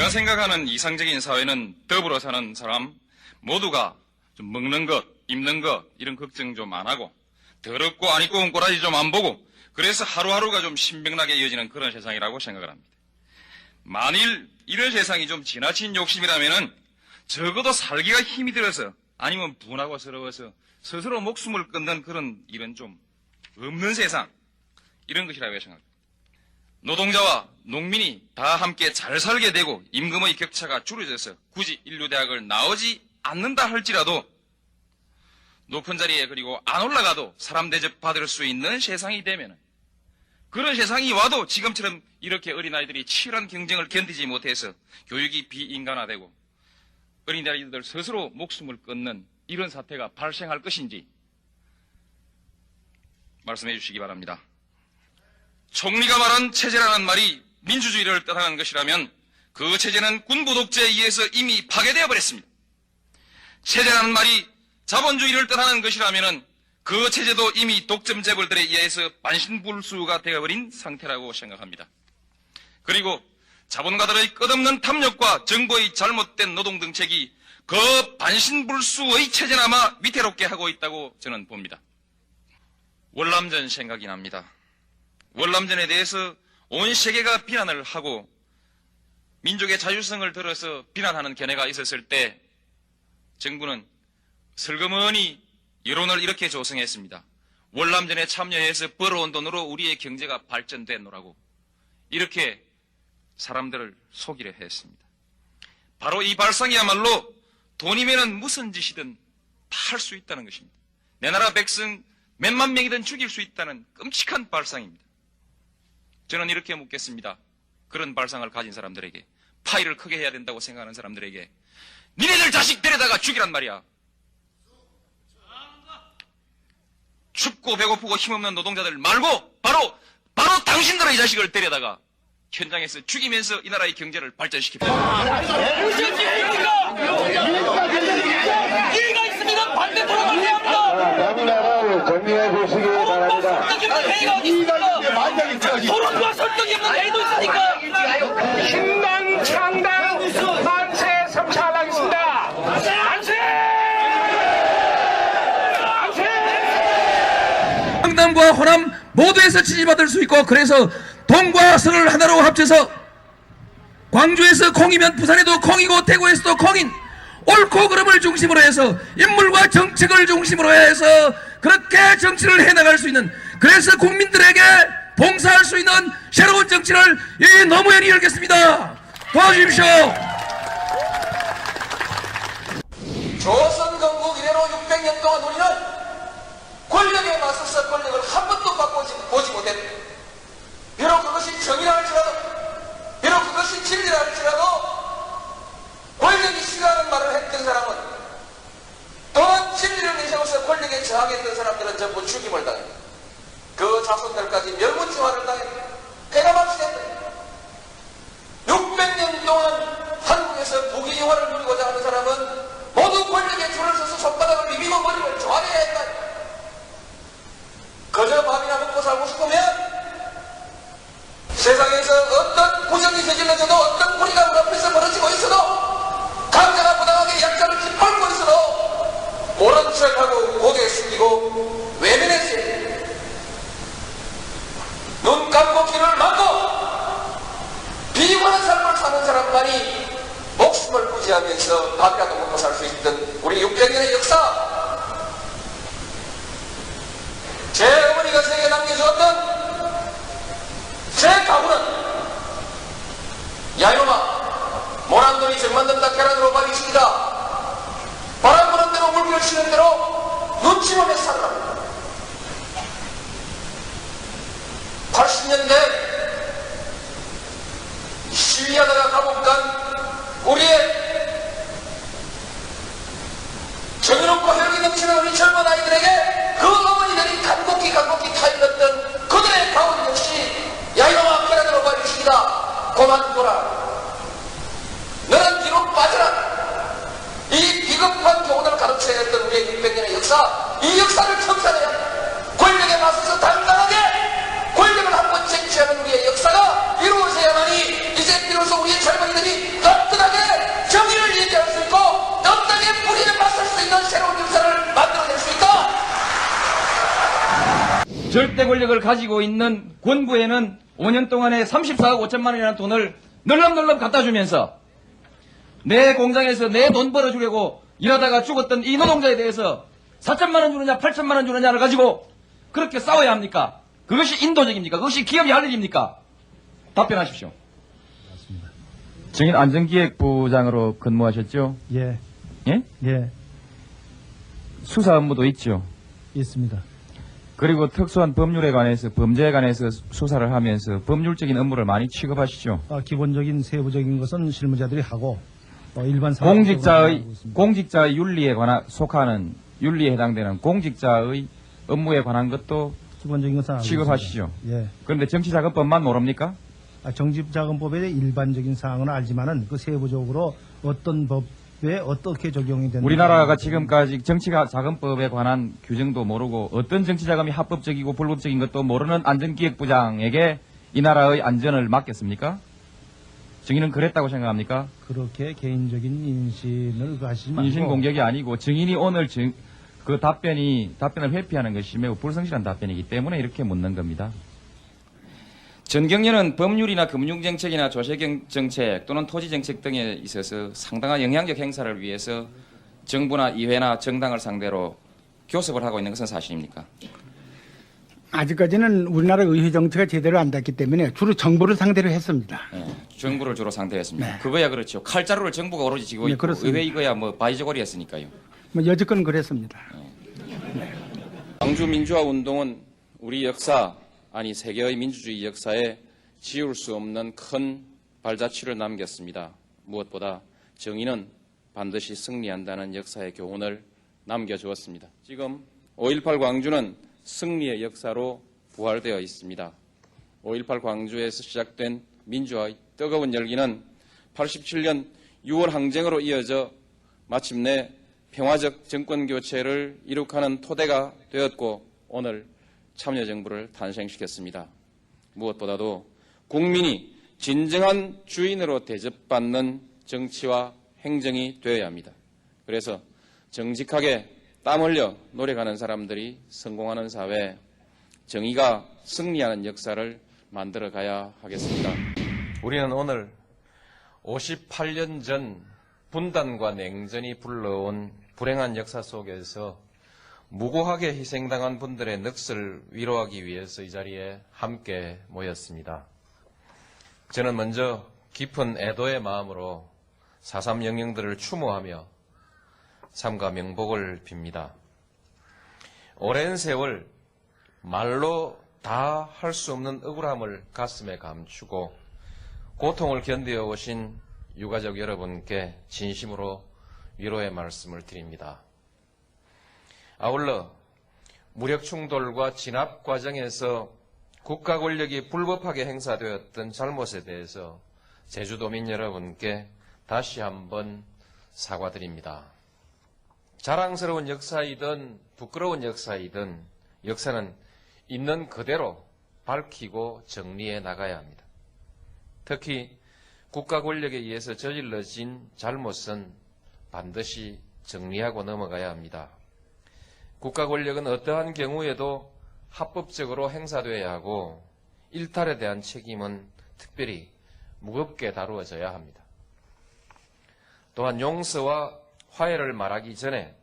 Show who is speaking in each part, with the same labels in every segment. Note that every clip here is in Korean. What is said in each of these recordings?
Speaker 1: 제가 생각하는 이상적인 사회는 더불어 사는 사람 모두가 좀 먹는 것, 입는 것 이런 걱정 좀 안 하고 더럽고 안 입고 온 꼬라지 좀 안 보고 그래서 하루하루가 좀 신명나게 이어지는 그런 세상이라고 생각을 합니다. 만일 이런 세상이 좀 지나친 욕심이라면은 적어도 살기가 힘이 들어서 아니면 분하고 서러워서 스스로 목숨을 끊는 그런 일은 좀 없는 세상 이런 것이라고 생각합니다. 노동자와 농민이 다 함께 잘 살게 되고 임금의 격차가 줄어져서 굳이 인류대학을 나오지 않는다 할지라도 높은 자리에 그리고 안 올라가도 사람 대접 받을 수 있는 세상이 되면 그런 세상이 와도 지금처럼 이렇게 어린아이들이 치열한 경쟁을 견디지 못해서 교육이 비인간화되고 어린아이들 스스로 목숨을 끊는 이런 사태가 발생할 것인지 말씀해 주시기 바랍니다. 총리가 말한 체제라는 말이 민주주의를 뜻하는 것이라면 그 체제는 군부 독재에 의해서 이미 파괴되어 버렸습니다. 체제라는 말이 자본주의를 뜻하는 것이라면 그 체제도 이미 독점 재벌들에 의해서 반신불수가 되어버린 상태라고 생각합니다. 그리고 자본가들의 끝없는 탐욕과 정부의 잘못된 노동정책이 그 반신불수의 체제나마 위태롭게 하고 있다고 저는 봅니다. 월남전 생각이 납니다. 월남전에 대해서 온 세계가 비난을 하고 민족의 자율성을 들어서 비난하는 견해가 있었을 때 정부는 슬그머니 여론을 이렇게 조성했습니다. 월남전에 참여해서 벌어온 돈으로 우리의 경제가 발전되노라고 이렇게 사람들을 속이려 했습니다. 바로 이 발상이야말로 돈이면은 무슨 짓이든 다 할 수 있다는 것입니다. 내 나라 백성 몇만 명이든 죽일 수 있다는 끔찍한 발상입니다. 저는 이렇게 묻겠습니다. 그런 발상을 가진 사람들에게, 파이를 크게 해야 된다고 생각하는 사람들에게 니네들 자식 데려다가 죽이란 말이야. 춥고 배고프고 힘없는 노동자들 말고 바로 당신들의 자식을 데려다가 현장에서 죽이면서 이 나라의 경제를 발전시킵니다.
Speaker 2: 이해가 있습니다. 반대 토론을 해야 합니다.
Speaker 3: 너무나도 정리해 보시기 바랍니다.
Speaker 2: 토론과 설득이 없는 회의도 있으니까.
Speaker 4: 신당 창당 만세 성찰하겠습니다. 만세!
Speaker 5: 강남과 호남 모두에서 지지받을 수 있고 그래서 동과 서를 하나로 합쳐서 광주에서 콩이면 부산에도 콩이고 대구에서도 콩인 옳고 그름을 중심으로 해서 인물과 정책을 중심으로 해서 그렇게 정치를 해나갈 수 있는 그래서 국민들에게 봉사할 수 있는 새로운 정치를 이 노무현이 열겠습니다. 도와주십시오.
Speaker 6: 조선 건국 이래로 600년 동안 우리는 권력에 맞서서 권력을 한 번도 바꿔보지 못했다. 비록 그것이 정의라 할지라도 비록 그것이 진리라 할지라도 권력이 싫어하는 말을 했던 사람은 또는 진리를 내세워서 권력에 저항했던 사람들은 전부 죽임을 당했다. 그 자손들까지 멸문지화를 당했다. 폐가 막히겠다. 600년 동안 한국에서 부귀영화를 누리고자 하는 사람은 모두 권력에 줄을 서서 손바닥을 비비고 머리를 조아려야 했다. 그저 밥이나 먹고 살고 싶으면 세상에서 어떤 부정이 저질러져도 어떤 불의가 문 앞에서 벌어지고 있어도 강자가 부당하게 약자를 짓밟고 있어도 모른 척하고 고개 숙이고 외면했어요. 눈 감고 귀를 막고 비관한 삶을 사는 사람만이 목숨을 부지하면서 밥이라도 먹고 살 수 있던 우리 600년의 역사, 제 어머니가 세계 남겨주었던 제 가구는 야이놈아 모난돈이 정만든다 계란으로 밥이 있습니다. 바람 부는 대로 물결 치는 대로 눈치 보며 살아라. 80년대 시위하다가 감옥 간 우리의 정의롭고 혈기 넘치는 우리 젊은 아이들에게 그 어머니들이 간곡히 타일렀던 그들의 가운 역시 야이놈아 계란으로 밥이 있습니다. 그만둬라. 너는 뒤로 빠져라. 이 비겁한 교훈을 가르쳐야 했던 우리의 600년의 역사, 이 역사를 청산해야 한다. 권력에 맞서서 당당하게 권력을 한번 쟁취해야
Speaker 7: 절대 권력을 가지고 있는 권부에는 5년 동안에 34억 5천만 원이라는 돈을 널렁널렁 갖다 주면서 내 공장에서 내 돈 벌어주려고 일하다가 죽었던 이 노동자에 대해서 4천만 원 주느냐 8천만 원 주느냐를 가지고 그렇게 싸워야 합니까? 그것이 인도적입니까? 그것이 기업이 할 일입니까? 답변하십시오. 증인 안전기획부장으로 근무하셨죠?
Speaker 8: 예,
Speaker 7: 예?
Speaker 8: 예,
Speaker 7: 수사 업무도 있죠.
Speaker 8: 있습니다.
Speaker 7: 그리고 특수한 법률에 관해서 범죄에 관해서 수사를 하면서 법률적인 업무를 많이 취급하시죠.
Speaker 8: 기본적인 세부적인 것은 실무자들이 하고 일반 사람들은
Speaker 7: 공직자의 윤리에 속하는 윤리에 해당되는 공직자의 업무에 관한 것도
Speaker 8: 기본적인 것은 알고
Speaker 7: 취급하시죠.
Speaker 8: 있습니다. 예.
Speaker 7: 그런데 정치자금법만 모릅니까?
Speaker 8: 정치자금법의 일반적인 사항은 알지만은 그 세부적으로 어떤 법에 어떻게 적용이 되는
Speaker 7: 우리나라가 지금까지 정치자금법에 관한 규정도 모르고 어떤 정치자금이 합법적이고 불법적인 것도 모르는 안전기획부장에게 이 나라의 안전을 맡겼습니까? 증인은 그랬다고 생각합니까?
Speaker 8: 그렇게 개인적인 인신을 하시지 말고
Speaker 7: 인신 공격이 아니고 증인이 오늘 그 답변을 회피하는 것이 매우 불성실한 답변이기 때문에 이렇게 묻는 겁니다. 전경련은 법률이나 금융정책이나 조세정책 또는 토지정책 등에 있어서 상당한 영향력 행사를 위해서 정부나 의회나 정당을 상대로 교섭을 하고 있는 것은 사실입니까?
Speaker 9: 아직까지는 우리나라 의회 정치가 제대로 안 됐기 때문에 주로 정부를 상대로 했습니다.
Speaker 7: 네, 정부를 주로 상대했습니다.
Speaker 9: 네.
Speaker 7: 그거야 그렇죠. 칼자루를 정부가 오로지 쥐고
Speaker 9: 네,
Speaker 7: 있고
Speaker 9: 그렇습니다.
Speaker 7: 의회 이거야 뭐 바이저고리였으니까요.
Speaker 9: 여지껏 그랬습니다.
Speaker 1: 광주 민주화 운동은 우리 역사, 아니 세계의 민주주의 역사에 지울 수 없는 큰 발자취를 남겼습니다. 무엇보다 정의는 반드시 승리한다는 역사의 교훈을 남겨주었습니다. 지금 5.18 광주는 승리의 역사로 부활되어 있습니다. 5.18 광주에서 시작된 민주화의 뜨거운 열기는 87년 6월 항쟁으로 이어져 마침내 평화적 정권교체를 이룩하는 토대가 되었고 오늘 참여정부를 탄생시켰습니다. 무엇보다도 국민이 진정한 주인으로 대접받는 정치와 행정이 되어야 합니다. 그래서 정직하게 땀 흘려 노력하는 사람들이 성공하는 사회, 정의가 승리하는 역사를 만들어 가야 하겠습니다. 우리는 오늘 58년 전 분단과 냉전이 불러온 불행한 역사 속에서 무고하게 희생당한 분들의 넋을 위로하기 위해서 이 자리에 함께 모였습니다. 저는 먼저 깊은 애도의 마음으로 4.3 영령들을 추모하며 삼가 명복을 빕니다. 오랜 세월 말로 다 할 수 없는 억울함을 가슴에 감추고 고통을 견뎌 오신 유가족 여러분께 진심으로 위로의 말씀을 드립니다. 아울러 무력 충돌과 진압 과정에서 국가 권력이 불법하게 행사되었던 잘못에 대해서 제주도민 여러분께 다시 한번 사과드립니다. 자랑스러운 역사이든 부끄러운 역사이든 역사는 있는 그대로 밝히고 정리해 나가야 합니다. 특히 국가 권력에 의해서 저질러진 잘못은 반드시 정리하고 넘어가야 합니다. 국가 권력은 어떠한 경우에도 합법적으로 행사되어야 하고 일탈에 대한 책임은 특별히 무겁게 다루어져야 합니다. 또한 용서와 화해를 말하기 전에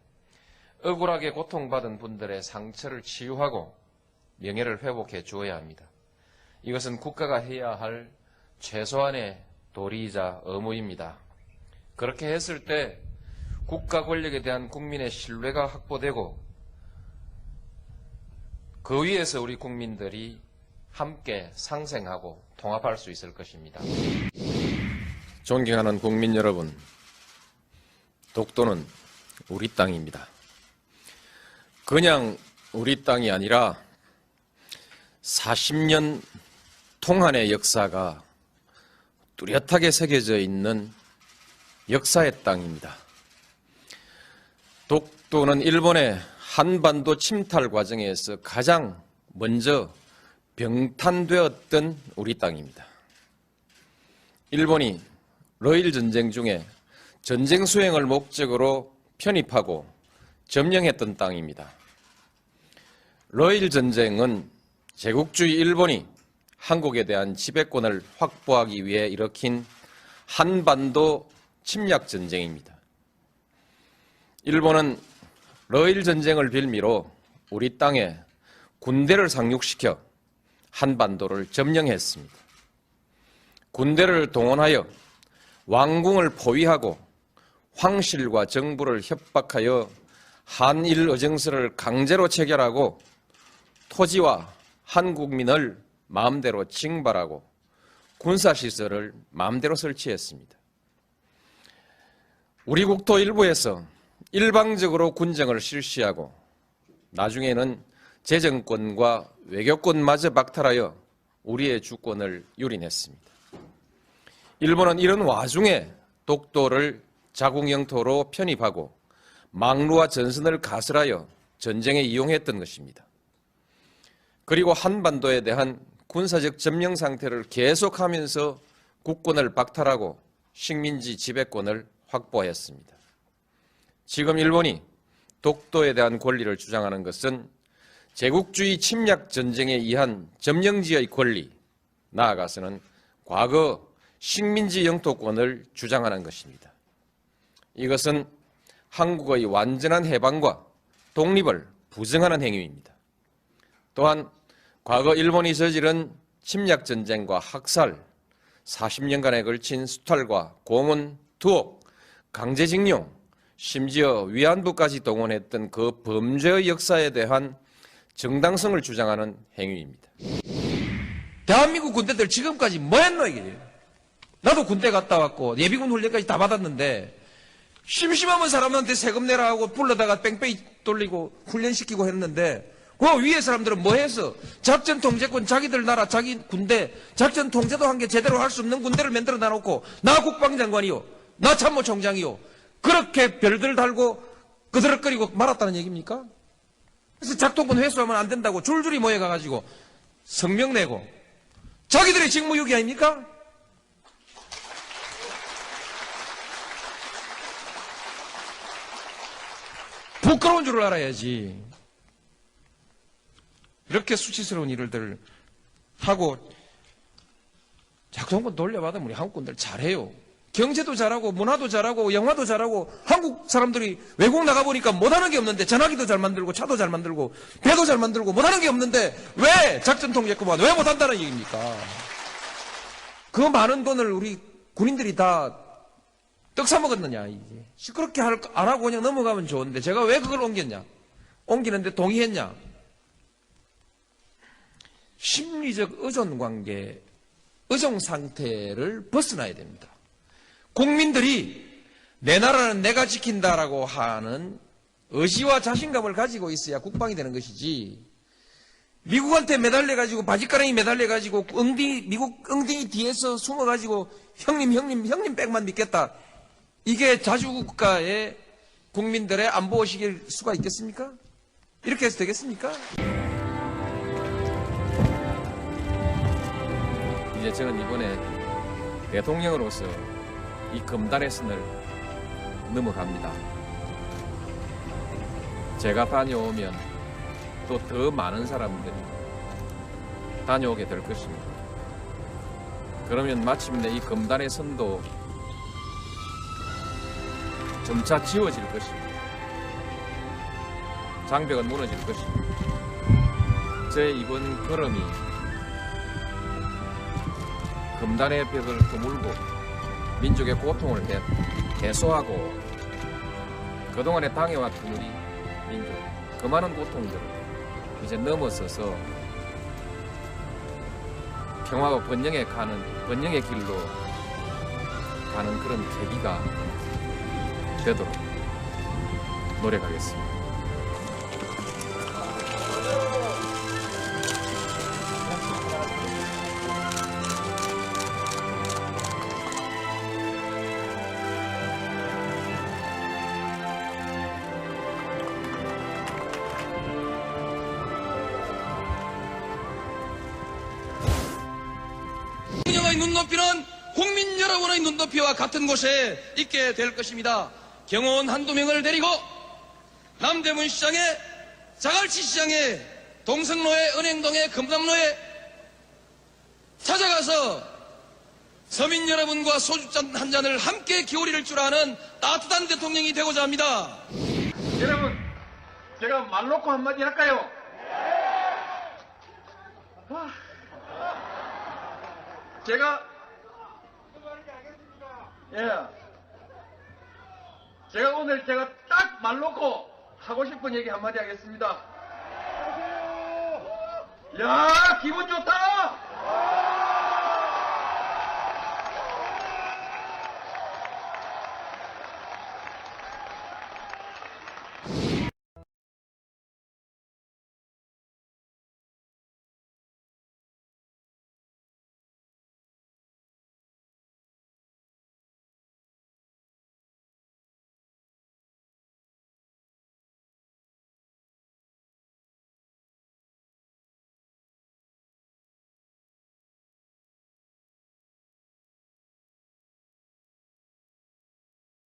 Speaker 1: 억울하게 고통받은 분들의 상처를 치유하고 명예를 회복해 주어야 합니다. 이것은 국가가 해야 할 최소한의 도리이자 의무입니다. 그렇게 했을 때 국가 권력에 대한 국민의 신뢰가 확보되고 그 위에서 우리 국민들이 함께 상생하고 통합할 수 있을 것입니다. 존경하는 국민 여러분, 독도는 우리 땅입니다. 그냥 우리 땅이 아니라 40년 통한의 역사가 뚜렷하게 새겨져 있는 역사의 땅입니다. 독도는 일본의 한반도 침탈 과정에서 가장 먼저 병탄되었던 우리 땅입니다. 일본이 러일 전쟁 중에 전쟁 수행을 목적으로 편입하고 점령했던 땅입니다. 러일 전쟁은
Speaker 10: 제국주의 일본이 한국에 대한 지배권을 확보하기 위해 일으킨 한반도 침략 전쟁입니다. 일본은 러일 전쟁을 빌미로 우리 땅에 군대를 상륙시켜 한반도를 점령했습니다. 군대를 동원하여 왕궁을 포위하고 황실과 정부를 협박하여 한일 의정서를 강제로 체결하고 토지와 한국민을 마음대로 징발하고 군사시설을 마음대로 설치했습니다. 우리 국토 일부에서 일방적으로 군정을 실시하고 나중에는 재정권과 외교권마저 박탈하여 우리의 주권을 유린했습니다. 일본은 이런 와중에 독도를 자국 영토로 편입하고 망루와 전선을 가설하여 전쟁에 이용했던 것입니다. 그리고 한반도에 대한 군사적 점령 상태를 계속하면서 국권을 박탈하고 식민지 지배권을 확보했습니다. 지금 일본이 독도에 대한 권리를 주장하는 것은 제국주의 침략 전쟁에 의한 점령지의 권리, 나아가서는 과거 식민지 영토권을 주장하는 것입니다. 이것은 한국의 완전한 해방과 독립을 부정하는 행위입니다. 또한 과거 일본이 저지른 침략 전쟁과 학살, 40년간에 걸친 수탈과 고문, 투옥, 강제징용, 심지어 위안부까지 동원했던 그 범죄의 역사에 대한 정당성을 주장하는 행위입니다.
Speaker 5: 대한민국 군대들 지금까지 뭐 했노 이게? 나도 군대 갔다 왔고 예비군 훈련까지 다 받았는데 심심하면 사람한테 세금 내라 하고 불러다가 뺑뺑이 돌리고 훈련시키고 했는데 그 위에 사람들은 뭐 했어? 작전 통제권 자기들 나라 자기 군대 작전 통제도 한 게 제대로 할 수 없는 군대를 만들어 놔놓고 나 국방장관이요 나 참모총장이요 그렇게 별들 달고 그드럭거리고 말았다는 얘기입니까? 그래서 작동권 회수하면 안 된다고 줄줄이 모여가가지고 성명 내고 자기들의 직무유기 아닙니까? 부끄러운 줄을 알아야지. 이렇게 수치스러운 일들 하고 작동권 돌려받으면 우리 한국군들 잘해요. 경제도 잘하고 문화도 잘하고 영화도 잘하고 한국 사람들이 외국 나가보니까 못하는 게 없는데 전화기도 잘 만들고 차도 잘 만들고 배도 잘 만들고 못하는 게 없는데 왜 작전 통제권만 왜 못한다는 얘기입니까? 그 많은 돈을 우리 군인들이 다 떡 사먹었느냐 이게. 시끄럽게 안 하고 그냥 넘어가면 좋은데 제가 왜 그걸 옮겼냐? 옮기는데 동의했냐? 심리적 의존관계, 의존 상태를 벗어나야 됩니다. 국민들이 내 나라는 내가 지킨다라고 하는 의지와 자신감을 가지고 있어야 국방이 되는 것이지 미국한테 매달려가지고 바지가랑이 매달려가지고 미국 엉덩이 뒤에서 숨어가지고 형님 백만 믿겠다. 이게 자주국가의 국민들의 안보의식일 수가 있겠습니까? 이렇게 해서 되겠습니까?
Speaker 10: 이제 저는 이번에 대통령으로서 이 금단의 선을 넘어갑니다. 제가 다녀오면 또 더 많은 사람들이 다녀오게 될 것입니다. 그러면 마침내 이 금단의 선도 점차 지워질 것입니다. 장벽은 무너질 것입니다. 제 이번 걸음이 금단의 벽을 허물고 민족의 고통을 해소하고 그동안에 당해왔던 우리 민족 그 많은 고통들을 이제 넘어서서 평화와 번영의 길로 가는 그런 계기가 되도록 노력하겠습니다.
Speaker 5: 대통령의 눈높이는 국민 여러분의 눈높이와 같은 곳에 있게 될 것입니다. 경호원 한두 명을 데리고 남대문 시장에 자갈치 시장에 동성로에 은행동에 금남로에 찾아가서 서민 여러분과 소주잔 한 잔을 함께 기울일 줄 아는 따뜻한 대통령이 되고자 합니다.
Speaker 4: 여러분, 제가 말 놓고 한마디 할까요? 제가 오늘 딱 말 놓고 하고 싶은 얘기 한마디 하겠습니다. 야, 기분 좋다!